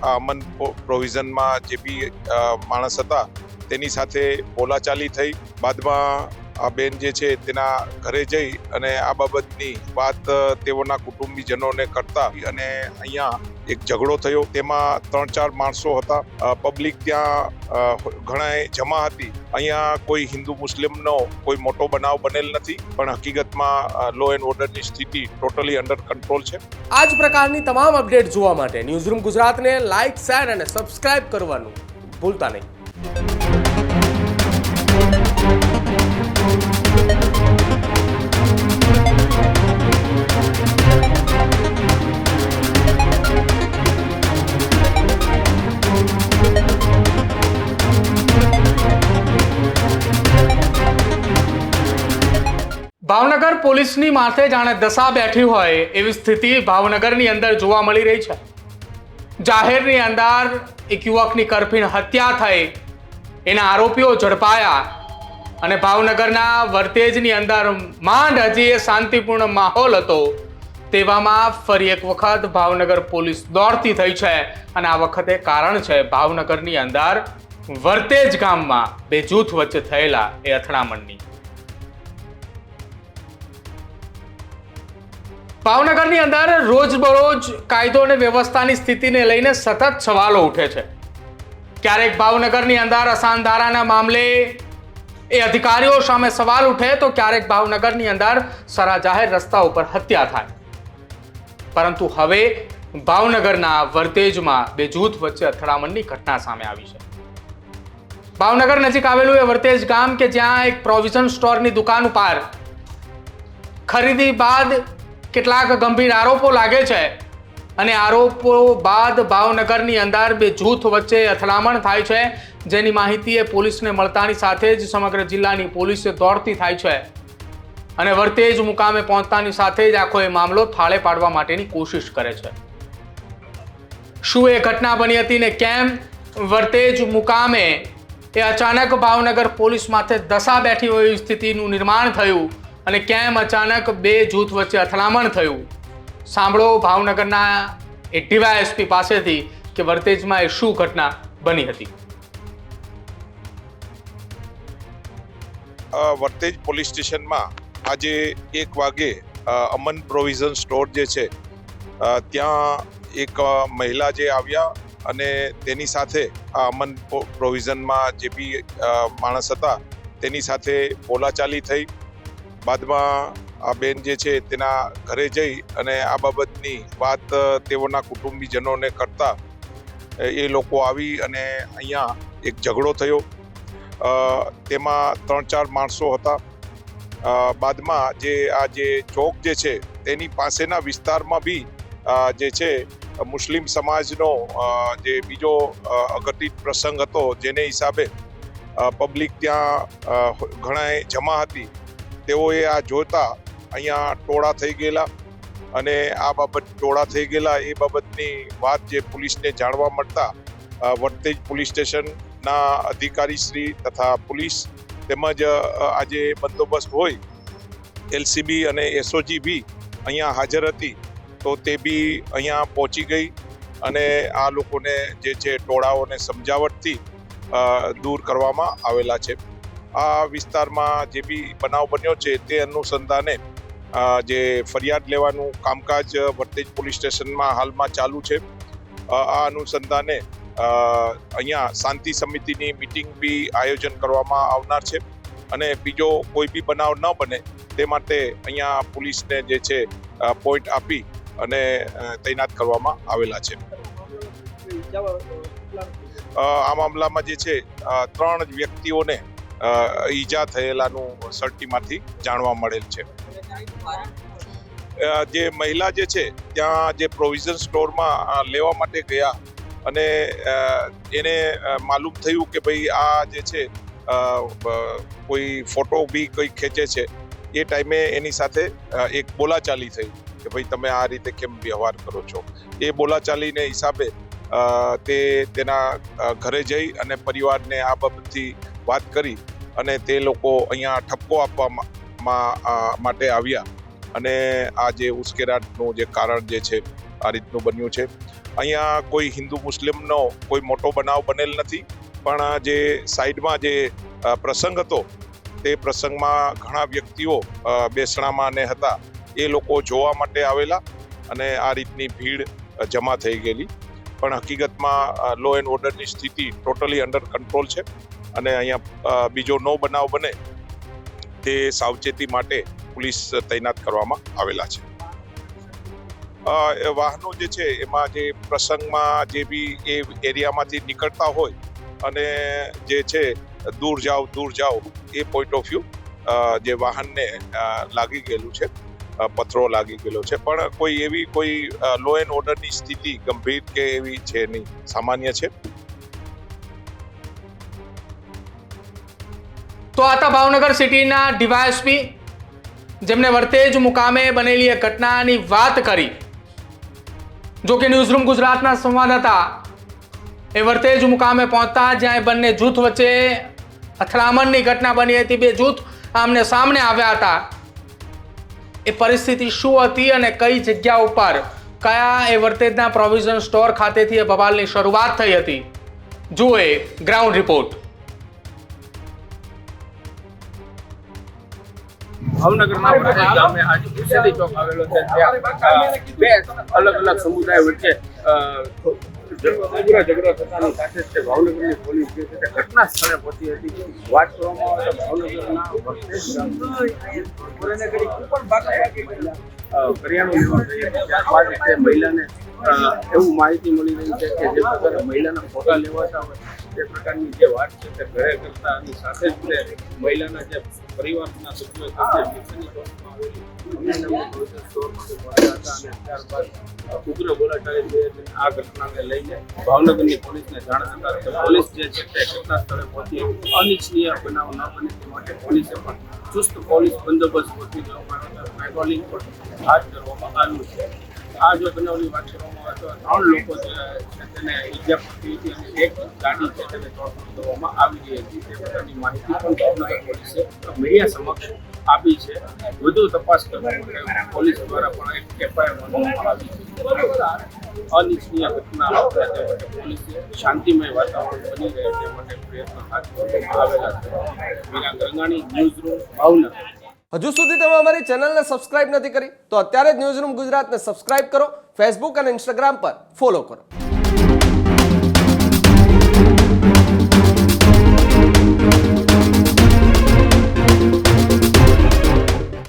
આ અમન પ્રોવિઝનમાં જે બી માણસ હતા તેની સાથે બોલાચાલી થઈ. બાદમાં આ બેન જે છે તેના ઘરે જઈ અને આ બાબતની વાત તેઓના કુટુંબીજનોને કરતા અને અહીંયા એક ઝઘડો થયો. તેમાં 3-4 માણસો હતા. પબ્લિક ત્યાં ઘણા જમા હતી. અહીંયા કોઈ હિન્દુ મુસ્લિમનો કોઈ મોટો બનાવ બનેલ નથી, પણ હકીકતમાં લો એન્ડ ઓર્ડરની સ્થિતિ ટોટલી અંડર કંટ્રોલ છે. આ જ પ્રકારની તમામ અપડેટ જોવા માટે ન્યૂઝરૂમ ગુજરાતને લાઇક, શેર અને સબસ્ક્રાઇબ કરવાનું ભૂલતા નહીં. ભાવનગર પોલીસની માથે જાણે દશા બેઠી હોય એવી સ્થિતિ ભાવનગરની અંદર જોવા મળી રહી છે. જાહેરની અંદર એક યુવકની કરફીણ હત્યા થઈ, એના આરોપીઓ ઝડપાયા અને ભાવનગરના વર્તેજની અંદર માંડ હજી એ શાંતિપૂર્ણ માહોલ હતો. તેવામાં ફરી એક વખત ભાવનગર પોલીસ દોડતી થઈ છે અને આ વખતે કારણ છે ભાવનગરની અંદર વર્તેજ ગામમાં બે જૂથ વચ્ચે થયેલા એ અથડામણની. ભાવનગરની અંદર રોજબરોજ કાયદો અને વ્યવસ્થાની સ્થિતિને લઈને સતત સવાલો ઉઠે છે. ક્યારેક ભાવનગરની અંદર અસાનધારાના મામલે એ અધિકારીઓ સામે સવાલ ઉઠે તો ક્યારેક ભાવનગરની અંદર સરા જાહેર રસ્તા ઉપર હત્યા થાય. પરંતુ હવે ભાવનગરના વર્તેજમાં બે જૂથ વચ્ચે અથડામણની ઘટના સામે આવી છે. ભાવનગર નજીક આવેલું એ વર્તેજ ગામ કે જ્યાં એક પ્રોવિઝન સ્ટોરની દુકાન ઉપર ખરીદી બાદ કેટલાક ગંભીર આરોપો લાગે છે અને આરોપો બાદ ભાવનગરની અંદર બે જૂથ વચ્ચે અથડામણ થાય છે, જેની માહિતી એ પોલીસને મળતાની સાથે જ સમગ્ર જિલ્લાની પોલીસ દોડતી થાય છે અને વર્તેજ મુકામે પહોંચતાની સાથે જ આખો એ મામલો થાળે પાડવા માટેની કોશિશ કરે છે. શું એ ઘટના બની હતી ને કેમ વર્તેજ મુકામે એ અચાનક ભાવનગર પોલીસ માથે દશા બેઠી હોય એવી સ્થિતિનું નિર્માણ થયું અને કેમ અચાનક બે જૂથ વચ્ચે અથડામણ થયું? સાંભળો ભાવનગરના એ ડીવાયએસપી પાસેથી કે વર્તેજમાં એ શું ઘટના બની હતી. વર્તેજ પોલીસ સ્ટેશનમાં આજે 1 વાગે અમન પ્રોવિઝન સ્ટોર જે છે ત્યાં એક મહિલા જે આવ્યા અને તેની સાથે આ અમન પ્રોવિઝનમાં જે બી માણસ હતા તેની સાથે બોલાચાલી થઈ. બાદમાં આ બેન જે છે તેના ઘરે જઈ અને આ બાબતની વાત તેઓના કુટુંબીજનોને કરતા એ લોકો આવી અને અહીંયા એક ઝઘડો થયો. તેમાં 3-4 માણસો હતા. બાદમાં જે ચોક જે છે તેની પાસેના વિસ્તારમાં બી જે છે મુસ્લિમ સમાજનો જે બીજો અઘટિત પ્રસંગ હતો, જેને હિસાબે પબ્લિક ત્યાં ઘણા જમા હતી. તેઓએ આ જોતા અહીંયા ટોળા થઈ ગયેલા અને આ બાબત ટોળા થઈ ગયેલા એ બાબતની વાત જે પોલીસને જાણવા મળતા વર્તેજ પોલીસ સ્ટેશનના અધિકારીશ્રી તથા પોલીસ તેમજ આજે બંદોબસ્ત હોય એલસીબી અને એસઓજી બી અહીંયા હાજર હતી. તો તે બી અહીંયા પહોંચી ગઈ અને આ લોકોને જે છે ટોળાઓને સમજાવટથી દૂર કરવામાં આવેલા છે. આ વિસ્તારમાં જે બી બનાવ બન્યો છે તે અનુસંધાને જે ફરિયાદ લેવાનું કામકાજ વર્તેજ પોલીસ સ્ટેશનમાં હાલમાં ચાલુ છે. આ અનુસંધાને અહીંયા શાંતિ સમિતિની મિટિંગ બી આયોજન કરવામાં આવનાર છે અને બીજો કોઈ બી બનાવ ન બને તે માટે અહીંયા પોલીસને જે છે પોઈન્ટ આપી અને તૈનાત કરવામાં આવેલા છે. આ મામલામાં જે છે 3 વ્યક્તિઓને ઈજા થયેલાનું સર્ટીમાંથી જાણવા મળેલ છે. જે મહિલા જે છે ત્યાં જે પ્રોવિઝન સ્ટોરમાં લેવા માટે ગયા અને એને માલુમ થયું કે ભાઈ આ જે છે કોઈ ફોટો બી કોઈ ખેંચે છે. એ ટાઈમે એની સાથે એક બોલાચાલી થઈ કે ભાઈ તમે આ રીતે કેમ વ્યવહાર કરો છો. એ બોલાચાલીને હિસાબે તેના ઘરે જઈ અને પરિવારને આ બાબતથી વાત કરી અને તે લોકો અહીંયા ઠપકો આપવા માટે આવ્યા અને આ જે ઉશ્કેરાટનું જે કારણ જે છે આ રીતનું બન્યું છે. અહીંયા કોઈ હિન્દુ મુસ્લિમનો કોઈ મોટો બનાવ બનેલ નથી, પણ જે સાઈડમાં જે પ્રસંગ હતો તે પ્રસંગમાં ઘણા વ્યક્તિઓ બેસણામાં ને હતા, એ લોકો જોવા માટે આવેલા અને આ રીતની ભીડ જમા થઈ ગયેલી. પણ હકીકતમાં લો એન્ડ ઓર્ડરની સ્થિતિ ટોટલી અંડર કંટ્રોલ છે અને અહીંયા બીજો નો બનાવ બને તે સાવચેતી માટે પોલીસ તૈનાત કરવામાં આવેલા છે. વાહનો જે છે એમાં જે પ્રસંગમાં જે બી એ એરિયામાંથી નીકળતા હોય અને જે છે દૂર જાઓ એ પોઈન્ટ ઓફ વ્યૂ જે વાહનને લાગી ગયેલું છે, પથરો લાગી ગયેલો છે, પણ કોઈ લો એન્ડ ઓર્ડરની સ્થિતિ ગંભીર કે એવી છે નહીં, સામાન્ય છે. તો આ હતા ભાવનગર સિટીના ડીવાયએસપી, જેમને વર્તેજ મુકામે બનેલી એ ઘટનાની વાત કરી. જો કે ન્યૂઝરૂમ ગુજરાતના સંવાદદાતા એ વર્તેજ મુકામે પહોંચતા જ્યાં બંને જૂથ વચ્ચે અથડામણની ઘટના બની હતી, બે જૂથ આમને સામને આવ્યા હતા. એ પરિસ્થિતિ શું હતી અને કઈ જગ્યા ઉપર કયા એ વર્તેજના પ્રોવિઝન સ્ટોર ખાતેથી એ બવાલની શરૂઆત થઈ હતી, જુઓ ગ્રાઉન્ડ રિપોર્ટ. ભાવનગરના વર્તેજ ગામે આજે કુશેલી ચોક આવેલો છે, ત્યાં બે અલગ અલગ સમુદાય વચ્ચે ઝઘડો થતાની સાથે જ ભાવનગરની પોલીસ જે છે તે ઘટના સ્થળે પહોંચી હતી. વાત કરવામાં આવે તો ભાવનગરના વર્તેજ ગામમાં કુપન બાકી કરિયાણું લેવા ગઈ હતી, ત્યારબાદ તે મહિલાને એવું માહિતી મળી રહી છે કે જે પ્રકારે મહિલાના ફોટા લેવાતા હોય તે પ્રકારની જે વાત છે તે ઘરે કરતા અને સાથે જ તે મહિલાના જે પરિવારના સભ્યો ઉગ્ર બોલાચાલી આ ઘટનાને લઈને ભાવનગરની પોલીસને જાણ થતા પોલીસ જે છે તે ઘટના સ્થળે પહોંચી અનિચ્છનીય બનાવ ન બને તે માટે પોલીસે પણ ચુસ્ત પોલીસ બંદોબસ્ત ગોઠવી દેવામાં આવ્યો છે, પેટ્રોલિંગ પણ હાથ ધરવામાં આવ્યું છે. આ જો બનાવની વાત કરવામાં આવે તો 3 લોકો જે છે તેને ઈજા પહોંચી હતી અને એક ગાડી છે તેને તોડફોડ કરવામાં આવી ગઈ હતી. તે પ્રકારની માહિતી પણ ભાવનગર પોલીસે મીડિયા સમક્ષ આપી છે. વધુ તપાસ કરવા માટે પોલીસ દ્વારા પણ એક એફઆઈઆર નોંધવામાં આવી છે. અનિચ્છનીય ઘટના આપતા તે માટે પોલીસે શાંતિમય વાતાવરણ બની રહે તે માટે પ્રયત્નો હાથ ધરવામાં આવેલા છે. મીરા ગરંગાણી, ન્યૂઝરૂમ, ભાવનગર. હજુ સુધી તમે અમારી ચેનલને સબસ્ક્રાઇબ નથી કરી તો અત્યારે જ ન્યૂઝરૂમ ગુજરાતને સબસ્ક્રાઇબ કરો, ફેસબુક અને ઇન્સ્ટાગ્રામ પર ફોલો કરો.